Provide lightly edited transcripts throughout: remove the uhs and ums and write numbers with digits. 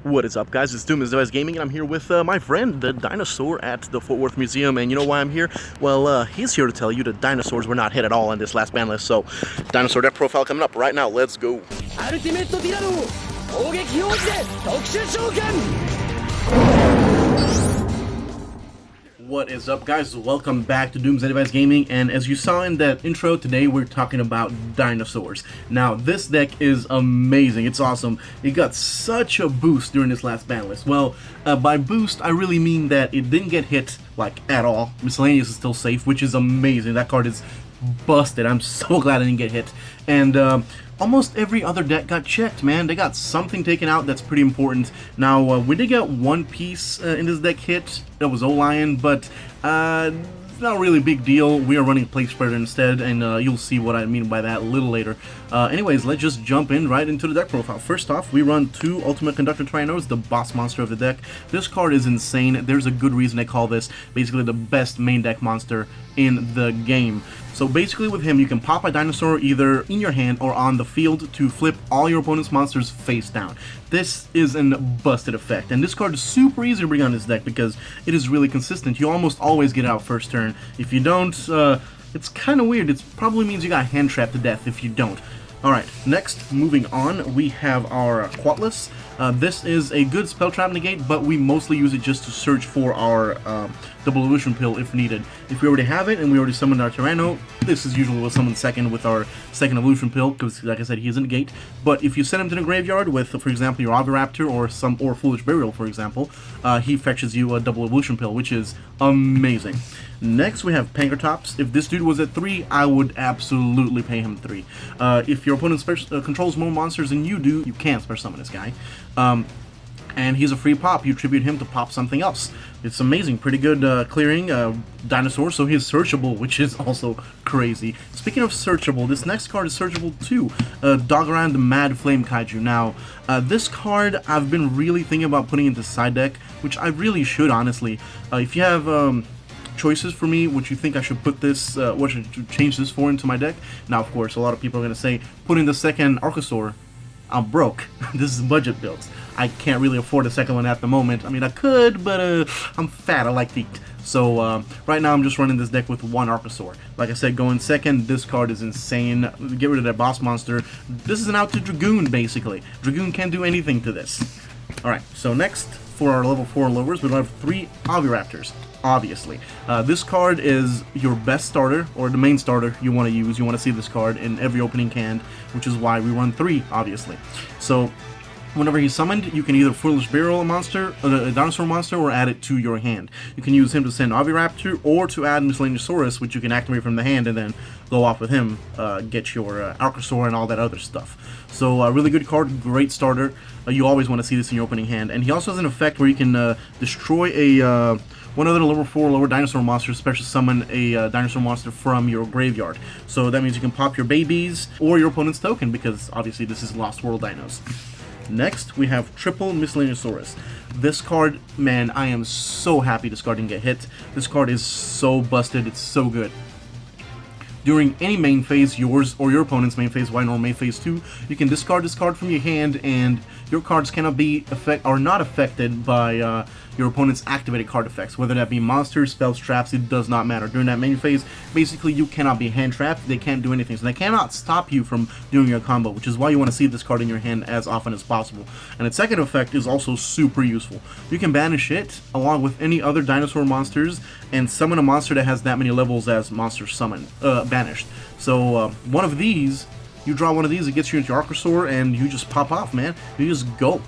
What is up, guys? It's Dinos Best Gaming, and I'm here with my friend, the Dinosaur, at the Fort Worth Museum. And you know why I'm here? Well, he's here to tell you that dinosaurs were not hit at all in this last ban list. So, Dinosaur deck profile coming up right now. Let's go. Ultimate Dino 攻撃表示で特殊召喚 What is up, guys? Welcome back to Doom's Device Gaming, and as you saw in that intro, today we're talking about dinosaurs. Now, this deck is amazing. It's awesome. It got such a boost during this last ban list. Well, by boost, I really mean that it didn't get hit, like, at all. Miscellaneous is still safe, which is amazing. That card is busted. I'm so glad I didn't get hit. And, almost every other deck got checked, man. They got something taken out that's pretty important. Now, we did get one piece in this deck hit. That was O-Lion, but not really a big deal. We are running Plague Spreader instead, and you'll see what I mean by that a little later. Anyways, let's just jump in right into the deck profile. First off, we run two Ultimate Conductor Trinos, the boss monster of the deck. This card is insane. There's a good reason they call this basically the best main deck monster in the game. So basically with him, you can pop a dinosaur either in your hand or on the field to flip all your opponent's monsters face down. This is a busted effect, and this card is super easy to bring on this deck because it is really consistent. You almost always get out first turn. If you don't, it's kind of weird. It probably means you got hand trapped to death if you don't. Alright, next, moving on, we have our Quatless. This is a good spell trap negate, but we mostly use it just to search for our double illusion pill if needed. If we already have it and we already summoned our Tyranno, this is usually we'll summon second with our second illusion pill, because like I said, he is a negate. But if you send him to the graveyard with, for example, your Oviraptor or Foolish Burial, for example, he fetches you a double illusion pill, which is amazing. Next, we have Pankratops. If this dude was at 3, I would absolutely pay him 3. If your opponent controls more monsters than you do, you can't special summon this guy. And he's a free pop. You tribute him to pop something else. It's amazing. Pretty good clearing dinosaur, so he's searchable, which is also crazy. Speaking of searchable, this next card is searchable too. Dogaran the Mad Flame Kaiju. Now, this card I've been really thinking about putting into side deck, which I really should, honestly. If you have choices for me, which you think I should put this, what should I change this for into my deck? Now, of course, a lot of people are going to say, put in the second Archosaur. I'm broke. This is budget builds. I can't really afford a second one at the moment. I mean, I could, but I'm fat. I like to eat. So right now I'm just running this deck with one Archosaur. Like I said, going second, this card is insane. Get rid of that boss monster. This is an out to Dragoon, basically. Dragoon can't do anything to this. Alright, so next, for our level 4 lowers, we have 3 Oviraptors. Obviously. This card is your best starter, or the main starter you want to use. You want to see this card in every opening hand, which is why we run 3, obviously. So, whenever he's summoned, you can either Foolish Burial a monster, a dinosaur monster, or add it to your hand. You can use him to send Oviraptor, or to add Miscellaneousaurus, which you can activate from the hand and then go off with him, get your Archosaur and all that other stuff. So, a really good card, great starter. You always want to see this in your opening hand. And he also has an effect where you can destroy a one other level 4 lower dinosaur monster, special summon a dinosaur monster from your graveyard. So that means you can pop your babies or your opponent's token, because obviously this is Lost World Dinos. Next, we have Triple Miscellaneousaurus. This card, man, I am so happy this card didn't get hit. This card is so busted, it's so good. During any main phase, yours or your opponent's main phase, or main phase 2, you can discard this card from your hand, and your cards cannot be not affected by your opponent's activated card effects, whether that be monsters, spells, traps. It does not matter. During that main phase, basically you cannot be hand trapped. They can't do anything, so they cannot stop you from doing your combo, which is why you want to see this card in your hand as often as possible. And its second effect is also super useful. You can banish it along with any other dinosaur monsters and summon a monster that has that many levels as monster summoned, banished. So one of these, you draw one of these, it gets you into your Archosaur, and you just pop off, man. You just go.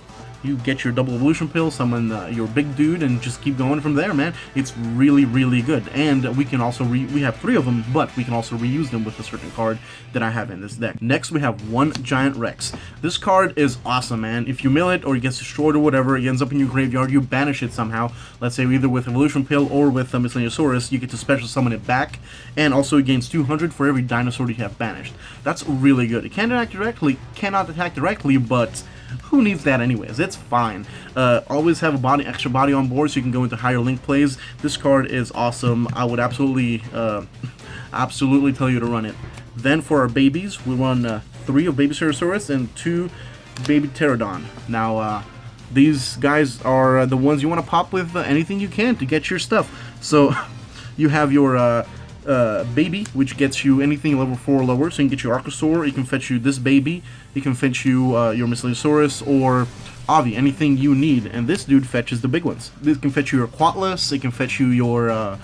You get your double evolution pill, summon your big dude, and just keep going from there, man. It's really, really good. And we can also we have 3 of them, but we can also reuse them with a certain card that I have in this deck. Next, we have one Giant Rex. This card is awesome, man. If you mill it or it gets destroyed or whatever, it ends up in your graveyard, you banish it somehow. Let's say either with evolution pill or with Miscellaneousaurus, you get to special summon it back, and also it gains 200 for every dinosaur you have banished. That's really good. It cannot attack directly, but who needs that anyways? It's fine. Always have a extra body on board so you can go into higher link plays. This card is awesome. I would absolutely tell you to run it. Then for our babies, we run 3 of Baby Ceratosaurus and 2 Baby Pterodon. Now, these guys are the ones you want to pop with anything you can to get your stuff. So you have your baby, which gets you anything level 4 or lower. So you can get your Archosaur, it can fetch you this baby, it can fetch you your Miscellaneousaurus or Avi, anything you need. And this dude fetches the big ones. This can fetch you your Quatlus, it can fetch you your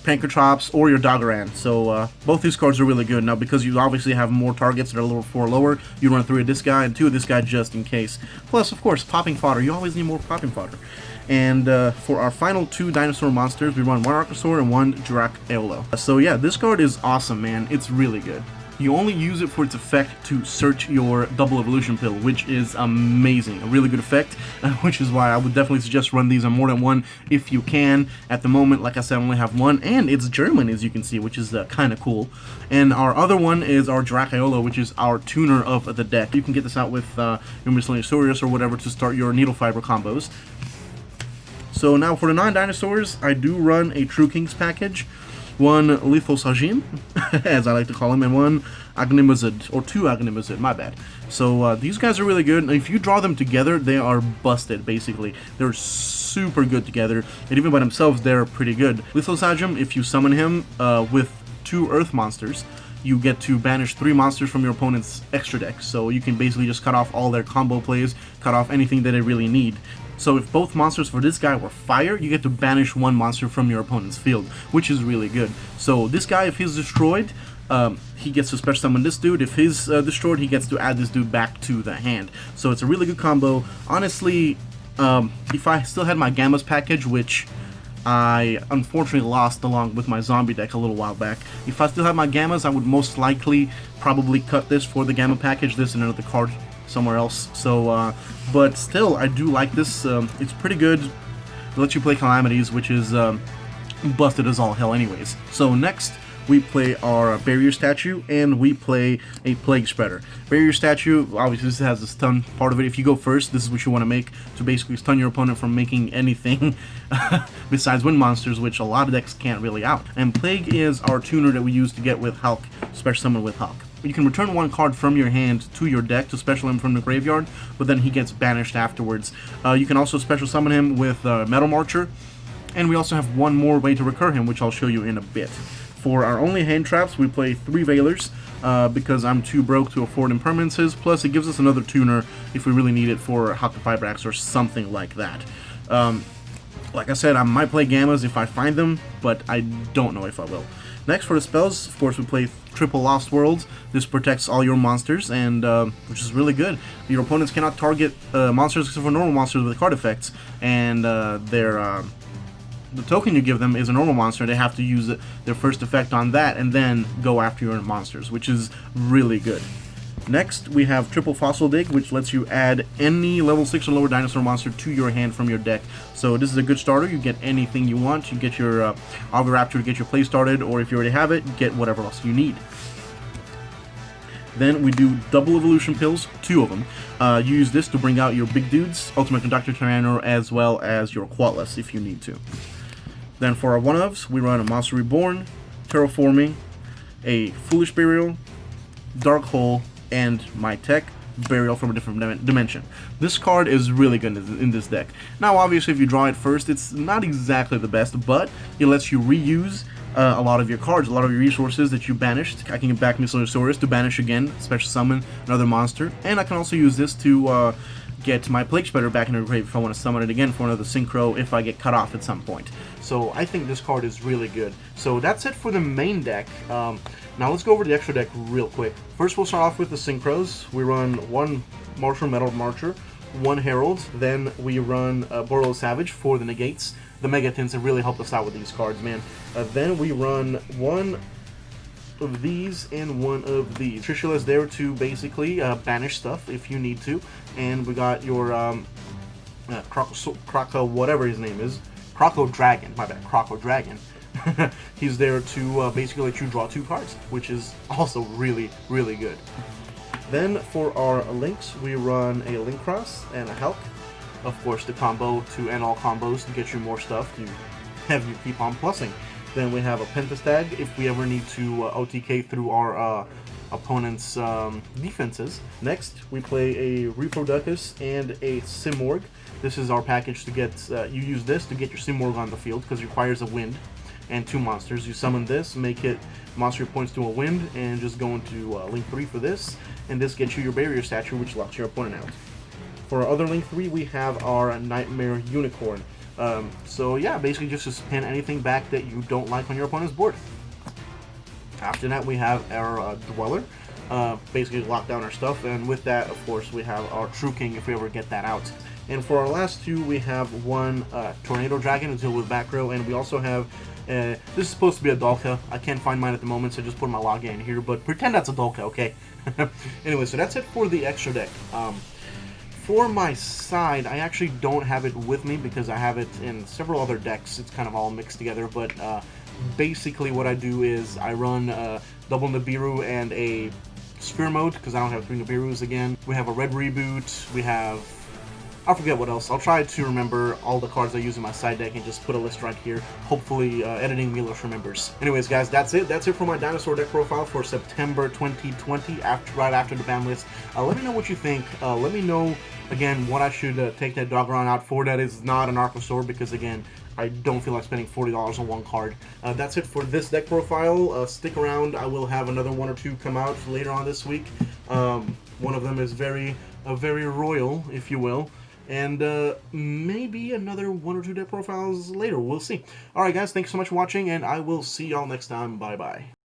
Pankertops or your Doggeran. So both these cards are really good. Now, because you obviously have more targets that are level 4 or lower, you run 3 of this guy and 2 of this guy just in case. Plus, of course, popping fodder. You always need more popping fodder. And for our final 2 dinosaur monsters, we run 1 Archosaur and 1 Dracaeolo. So yeah, this card is awesome, man. It's really good. You only use it for its effect to search your double evolution pill, which is amazing. A really good effect, which is why I would definitely suggest run these on more than 1 if you can. At the moment, like I said, I only have 1, and it's German, as you can see, which is kind of cool. And our other one is our Dracaeolo, which is our tuner of the deck. You can get this out with your Miscellaneousaurus or whatever to start your needle fiber combos. So now for the 9 dinosaurs, I do run a True Kings package. 1 Lithosajin, as I like to call him, and 1 Agnimazid, or 2 Agnimazid, my bad. So these guys are really good. If you draw them together, they are busted, basically. They're super good together, and even by themselves, they're pretty good. Lithosajin, if you summon him with 2 Earth monsters, you get to banish 3 monsters from your opponent's extra deck. So you can basically just cut off all their combo plays, cut off anything that they really need. So if both monsters for this guy were fire, you get to banish 1 monster from your opponent's field, which is really good. So this guy, if he's destroyed, he gets to special summon this dude. If he's destroyed, he gets to add this dude back to the hand. So it's a really good combo. Honestly, if I still had my Gammas package, which I unfortunately lost along with my zombie deck a little while back. If I still had my Gammas, I would most likely probably cut this for the Gamma package, this and another card somewhere else. So, but still, I do like this. It's pretty good. It lets you play Calamities, which is busted as all hell anyways. So next, we play our Barrier Statue, and we play a Plague Spreader. Barrier Statue, obviously this has the stun part of it. If you go first, this is what you want to make to basically stun your opponent from making anything besides wind monsters, which a lot of decks can't really out. And Plague is our tuner that we use to get with Hulk, special summon with Hulk. You can return 1 card from your hand to your deck to special him from the graveyard, but then he gets banished afterwards. You can also special summon him with Metal Marcher, and we also have 1 more way to recur him, which I'll show you in a bit. For our only hand traps, we play 3 Veilers, because I'm too broke to afford impermanences, plus it gives us another tuner if we really need it for Hulk the Fibrax or something like that. Like I said, I might play Gammas if I find them, but I don't know if I will. Next, for the spells, of course, we play triple Lost Worlds. This protects all your monsters, and which is really good. Your opponents cannot target monsters except for normal monsters with card effects, and the token you give them is a normal monster. They have to use their first effect on that, and then go after your monsters, which is really good. Next, we have Triple Fossil Dig, which lets you add any level 6 or lower dinosaur monster to your hand from your deck. So this is a good starter. You get anything you want. You get your Oviraptor to get your play started, or if you already have it, get whatever else you need. Then we do double evolution pills, 2 of them. You use this to bring out your big dudes, Ultimate Conductor Tyranno, as well as your Quatlus if you need to. Then for our one-ofs, we run a Monster Reborn, Terraforming, a Foolish Burial, Dark Hole, and my tech, Burial from a Different Dimension. This card is really good in this deck. Now, obviously, if you draw it first, it's not exactly the best, but it lets you reuse a lot of your cards, a lot of your resources that you banished. I can get back Miscellaneousaurus to banish again, special summon another monster, and I can also use this to get my Plague Spreader back in the grave if I want to summon it again for another Synchro if I get cut off at some point. So I think this card is really good. So that's it for the main deck. Now let's go over the extra deck real quick. First we'll start off with the Synchros. We run 1 Martial Metal Marcher, 1 Herald, then we run Boreal Savage for the negates. The Megatins have really helped us out with these cards, man. Then we run 1 of these and 1 of these. Trishula is there to basically banish stuff if you need to. And we got your Croco, whatever his name is. Croco Dragon, my bad, Croco Dragon. He's there to basically let you draw 2 cards, which is also really, really good. Then for our links, we run a Link Cross and a Hulk. Of course, the combo to end all combos to get you more stuff to have you keep on plussing. Then we have a Pentastag if we ever need to OTK through our opponent's defenses. Next, we play a Reproductus and a Simorg. This is our package to get, you use this to get your Simorg on the field because it requires a wind and 2 monsters. You summon this, make it monster points to a wind, and just go into link 3 for this, and this gets you your barrier statue, which locks your opponent out. For our other link 3, we have our Nightmare Unicorn. So yeah, basically just to spin anything back that you don't like on your opponent's board. After that, we have our Dweller, basically lock down our stuff, and with that, of course, we have our True King if we ever get that out. And for our last 2, we have one Tornado Dragon until with back row, and we also have, this is supposed to be a Dalka. I can't find mine at the moment, so just put my login in here, but pretend that's a Dalka, okay? Anyway, so that's it for the extra deck. For my side, I actually don't have it with me because I have it in several other decks. It's kind of all mixed together, but basically what I do is I run double Nibiru and a Sphere mode because I don't have 3 Nibirus again. We have a red reboot, we have, I forget what else. I'll try to remember all the cards I use in my side deck and just put a list right here. Hopefully editing Milos remembers. Anyways guys, that's it. That's it for my Dinosaur deck profile for September 2020, right after the ban list. Let me know what you think. Let me know, again, what I should take that Dogron out for. That is not an Archosaur because, again, I don't feel like spending $40 on one card. That's it for this deck profile. Stick around. I will have another 1 or 2 come out later on this week. One of them is very royal, if you will. And maybe another 1 or 2 deck profiles later. We'll see. Alright guys, thanks so much for watching, and I will see y'all next time. Bye-bye.